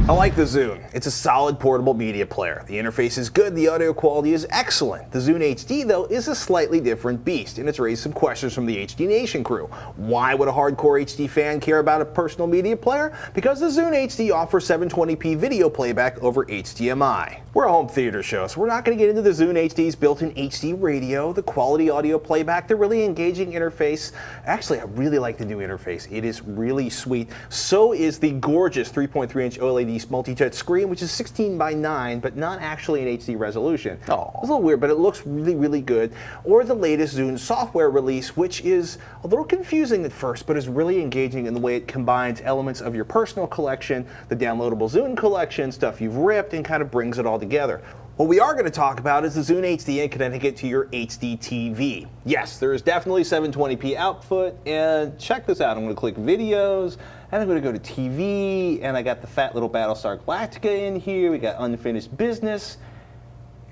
I like the Zune. It's a solid portable media player. The interface is good, the audio quality is excellent. The Zune HD, though, is a slightly different beast, and it's raised some questions from the HDNation crew. Why would a hardcore HD fan care about a personal media player? Because the Zune HD offers 720p video playback over HDMI. We're a home theater show, so we're not going to get into the Zune HD's built-in HD radio, the quality audio playback, the really engaging interface. Actually, I really like the new interface. It is really sweet. So is the gorgeous 3.3-inch OLED multi-touch screen, which is 16:9, but not actually in HD resolution. Oh. It's a little weird, but it looks really, really good. Or the latest Zune software release, which is a little confusing at first, but is really engaging in the way it combines elements of your personal collection, the downloadable Zune collection, stuff you've ripped, and kind of brings it all together. What we are going to talk about is the Zune HD and connecting it to your HD TV. Yes, there is definitely 720p output, and check this out. I'm going to click videos, and I'm going to go to TV, and I got the fat little Battlestar Galactica in here. We got Unfinished Business,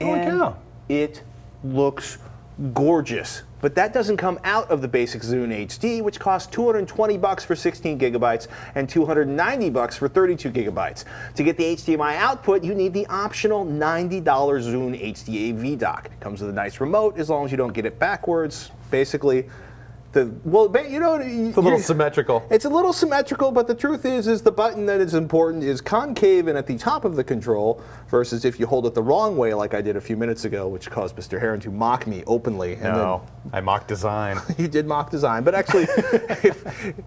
and it looks gorgeous. But that doesn't come out of the basic Zune HD, which costs $220 for 16 gigabytes and $290 for 32 gigabytes. To get the HDMI output, you need the optional $90 Zune HD AV dock. It comes with a nice remote as long as you don't get it backwards. Basically, it's a little symmetrical. It's a little symmetrical, but the truth is the button that is important is concave and at the top of the control, versus if you hold it the wrong way, like I did a few minutes ago, which caused Mr. Heron to mock me openly. No, I mocked design. You did mock design, but actually,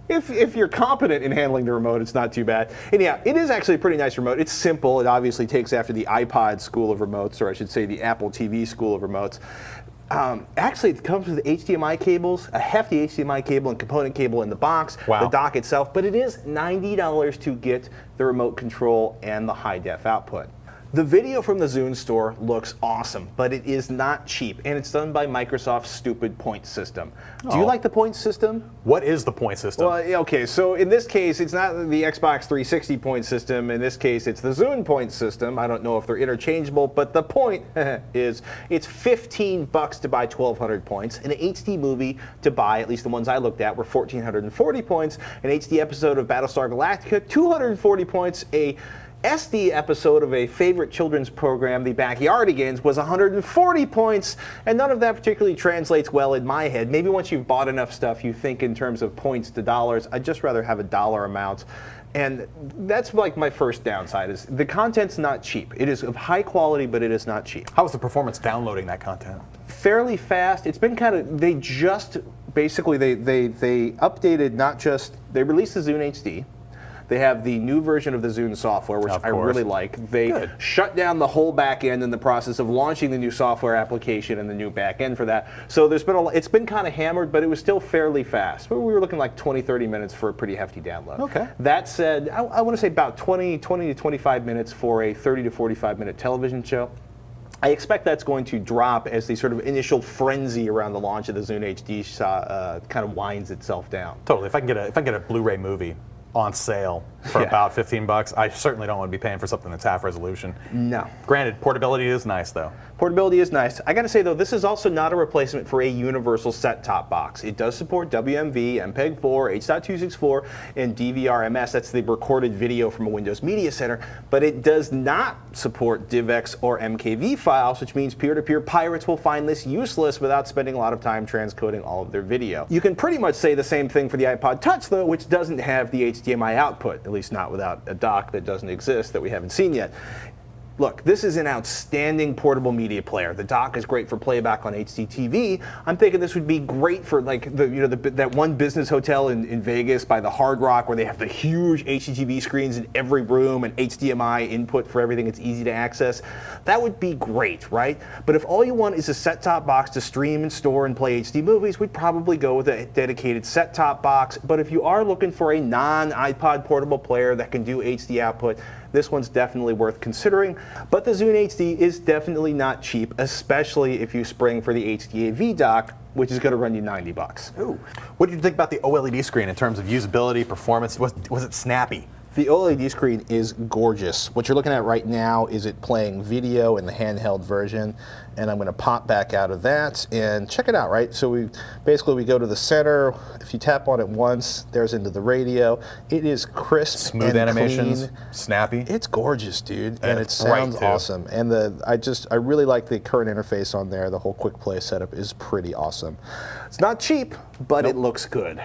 if you're competent in handling the remote, it's not too bad. And yeah, it is actually a pretty nice remote. It's simple. It obviously takes after the iPod school of remotes, or I should say the Apple TV school of remotes. Actually, it comes with HDMI cables, a hefty HDMI cable and component cable in the box, the dock itself, but it is $90 to get the remote control and the high def output. The video from the Zune store looks awesome, but it is not cheap, and it's done by Microsoft's stupid point system. Do you like the point system? What is the point system? Well, okay, so in this case, it's not the Xbox 360 point system. In this case, it's the Zune point system. I don't know if they're interchangeable, but the point is it's $15 to buy 1,200 points. An HD movie to buy, at least the ones I looked at, were 1,440 points. An HD episode of Battlestar Galactica, 240 points. A SD episode of a favorite children's program, The Backyardigans, was 140 points, and none of that particularly translates well in my head. Maybe once you've bought enough stuff, you think in terms of points to dollars. I'd just rather have a dollar amount. And that's like my first downside, is the content's not cheap. It is of high quality, but it is not cheap. How was the performance downloading that content? Fairly fast. It's been kind of, they updated, not just, they released the Zune HD. They have the new version of the Zune software, which I really like. They shut down the whole back end in the process of launching the new software application and the new back end for that. So there's been it's been kind of hammered, but it was still fairly fast. We were looking like 20, 30 minutes for a pretty hefty download. Okay. That said, I want to say about 20 to 25 minutes for a 30 to 45 minute television show. I expect that's going to drop as the sort of initial frenzy around the launch of the Zune HD kind of winds itself down. Totally. If I can get a Blu-ray movie on sale for about $15, I certainly don't want to be paying for something that's half resolution. No. Granted, portability is nice, though. Portability is nice. I gotta say, though, this is also not a replacement for a universal set-top box. It does support WMV, MPEG-4, H.264, and DVR-MS. That's the recorded video from a Windows Media Center. But it does not support DivX or MKV files, which means peer-to-peer pirates will find this useless without spending a lot of time transcoding all of their video. You can pretty much say the same thing for the iPod Touch, though, which doesn't have the HDMI output, at least not without a dock that doesn't exist that we haven't seen yet. Look, this is an outstanding portable media player. The dock is great for playback on HD TV. I'm thinking this would be great for like that one business hotel in Vegas by the Hard Rock where they have the huge HDTV screens in every room and HDMI input for everything. It's easy to access. That would be great, right? But if all you want is a set-top box to stream and store and play HD movies, we'd probably go with a dedicated set-top box. But if you are looking for a non-iPod portable player that can do HD output, this one's definitely worth considering. But the Zune HD is definitely not cheap, especially if you spring for the HDAV dock, which is going to run you $90. Ooh. What did you think about the OLED screen in terms of usability, performance? Was it snappy? The OLED screen is gorgeous. What you're looking at right now is it playing video in the handheld version, and I'm going to pop back out of that and check it out, right? So we go to the center. If you tap on it once, there's into the radio. It is crisp, smooth and animations, clean. snappy. It's gorgeous, dude, and it it's bright, sounds too. awesome. And I really like the current interface on there. The whole quick play setup is pretty awesome. It's not cheap, but it looks good.